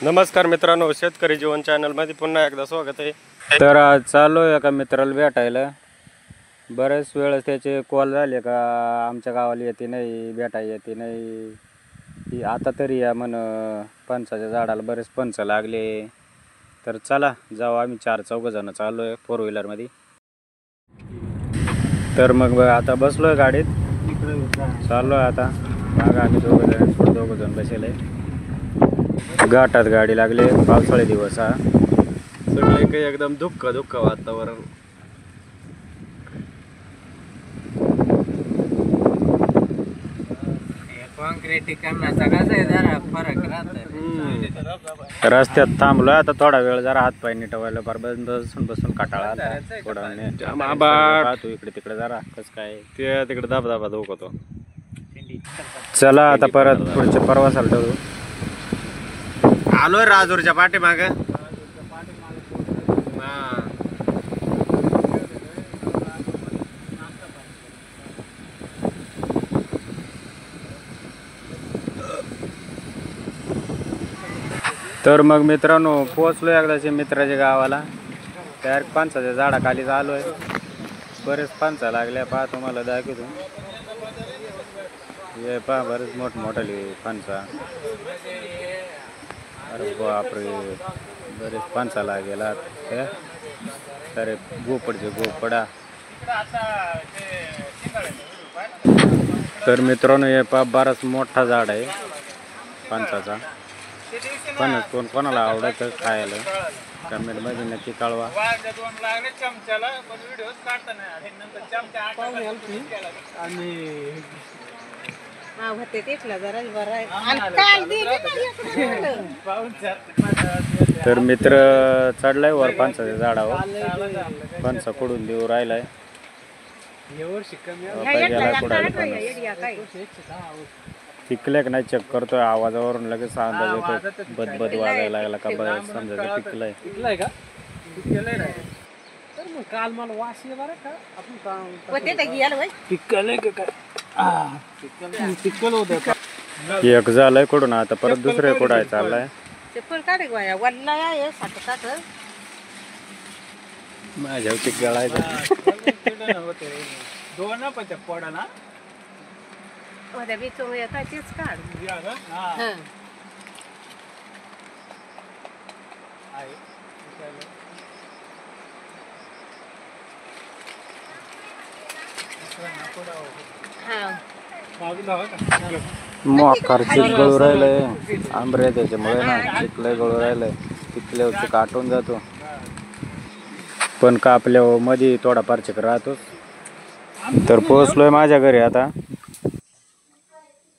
नमस्कार मित्रांनो, शेतकरी जीवन चॅनल मध्ये पुन्हा एकदा स्वागत आहे. तर आज चाललोय एका मित्राला भेटायला. बरेच वेळेस त्याचे कॉल झाले का आमच्या गावाला येते नाही, भेटायला येते नाही. आता तरी या म्हण फणसाच्या झाडाला बरेच फणस लागले. तर चला जाऊ, आम्ही 4-4 जण चाललोय 4 व्हीलरमध्ये. तर मग आता बसलोय गाडीत, चाललोय आता. मागं आम्ही 2 जण बसले. घाटात गाडी लागली, पावसाळी दिवस हा. सगळे काही एकदम दुःख वातावरण. रस्त्यात थांबलोय आता थोडा वेळ, जरा हात पाय नीटवायला. फार बसून बसून काटाळा आला थोडा. पाहतो इकडे तिकडे जरा कस काय ते तिकडे धबधबा धोकतो. चला आता परत पुढच्या प्रवासाला ठरवू. आलोय राजूरच्या पाठीमाग. तर मग मित्रांनो पोहोचलो एकदाच्या मित्राच्या गावाला. त्या फणसाच्या झाडाखाली आलोय. बरेच फणसा लागल्या, पहा तुम्हाला दाखवतो. हे पहा बरेच मोठमोठाले फणसा. अरे बापरे, बरेच फणसा लागेला. अरे गोपडचे गोपडा. तर मित्रांनो हे पहा बराच मोठा झाड आहे फणसाचा. फणस कोणाला आवडायचं खायला कमेंट मध्ये नक्की कळवा. तर मित्र चढलाय वर फणसाच्या झाडावर. फणसा कुडून देऊ राहिलाय. पिकले का नाही चेक करतोय, आवाजावरून लगेच अंदाज येतो. बदबद वाजायला लागला का बस समजायचं पिकलंय. काल मला वास ये बरं का आपण एक झालंय कुठून, आता परत दुसरे कुठं चाललाय. माझ्या चिक गळायचं. दोन पडा ना मोकार चिक गळू राहिलंय. आंबरे त्याच्यामुळे ना चिकलंय गळू राहिलंय. पिकल्यावर काटून जातो, पण कापल्यावर मध्ये थोडाफार चिक राहतोच. तर पोहोचलोय माझ्या घरी आता.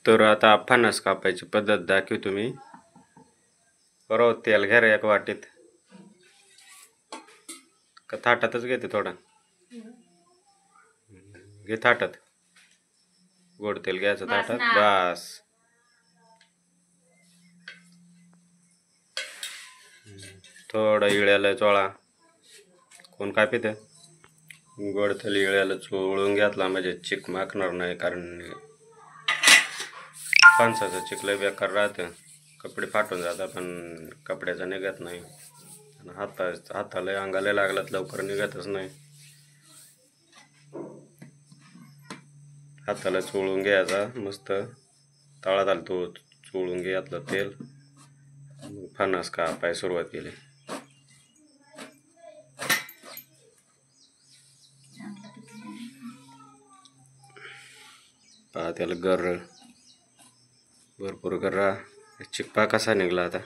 तर आता फणस कापायची पद्धत दाखवू तुम्ही. बरोबर तेल घ्या रे एक वाटीत. का थाटातच घेते थोडं घे थाटात. गोड तेल घ्यायचं ताटात बस. थोडं इळ्याला चोळा. कोण काय पिते गोड तेल इळ्याला चोळून घेतला म्हणजे चिक माखणार नाही. कारण फणसाचं चिक लय बेकार राहतं. कपडे फाटून जातात पण कपड्याचा निघत नाही. हाताला अंगाला लागलात लवकर निघतच नाही. हाताला चोळून घ्यायचा मस्त. तळात आलं तो चोळून घ्यातलं तेल. फणस कापाय सुरुवात केली. पहा त्याला गर भरपूर गर्रा. चिकपा कसा निघला आता.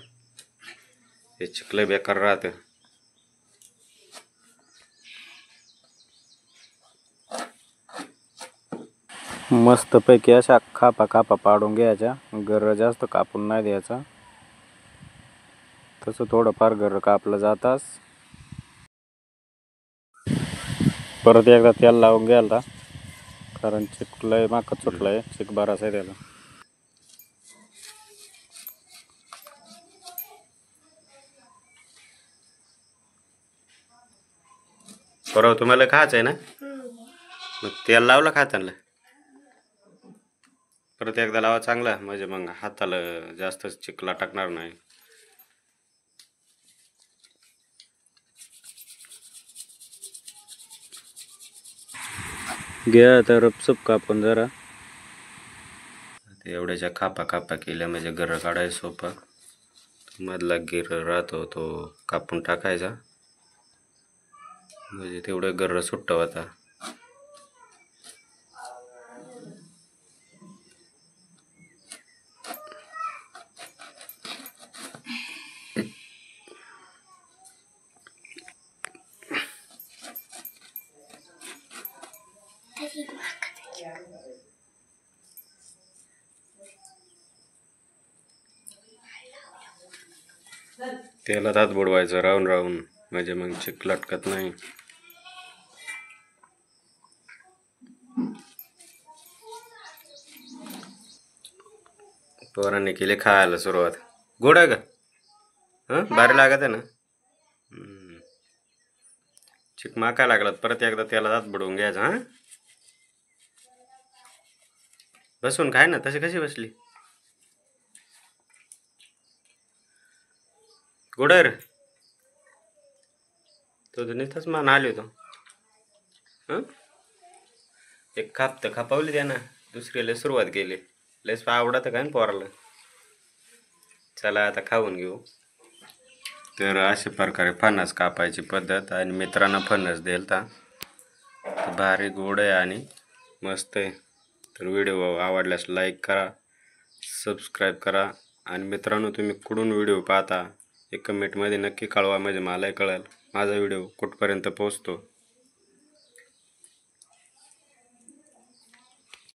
हे चिकलं बेकार राहतं. मस्त पैकी अशा कापा पाडून घ्यायच्या. गर जास्त कापून नाही द्यायचा. तसं थोडंफार गर कापलं जाताच. परत एकदा तेल लावून घ्यायला, कारण चिकलंय माका सुटलंय. चिक बराच आहे त्याला. बरोबर तुम्हाला खायचं आहे ना, मग तेल लावलं खाताना. परत एकदा लावा चांगला, म्हणजे मग हाताला जास्त चिकला टाकणार नाही. घ्या आता रपसप कापून जरा. ते एवढ्याच्या खापा खापा केल्या म्हणजे गर काढायला सोपा. मधला गिर राहतो तो कापून टाकायचा म्हणजे तेवढं गर सुट्ट होता. तेलात हात बुडवायचं राहून राहून म्हणजे मग चिक लटकत नाही. पोरांनी केली खायला सुरुवात. गोड आहे का? हां भारी लागत आहे ना. चिक माकाय लागलात परत एकदा तेलात हात बुडवून घ्यायचा. हां बसून खाय ना. तशी कशी बसली? गोड आहे रे. तो नुसताच मान आली होतो. हं एक खाप तर खापावली द्या ना. दुसरीला सुरुवात केली. लयच आवडत काय ना पोराला. चला आता खाऊन घेऊ. तर अशा प्रकारे फणस कापायची पद्धत आणि मित्रांना फणस दिलता. भारी गोड आहे आणि मस्त आहे. तर व्हिडिओ आवडल्यास लाईक करा, सबस्क्राईब करा आणि मित्रांनो तुम्ही कुठून व्हिडिओ पाहता एक कमेंटमध्ये नक्की कळवा म्हणजे मलाही कळेल माझा व्हिडिओ कुठपर्यंत पोहोचतो.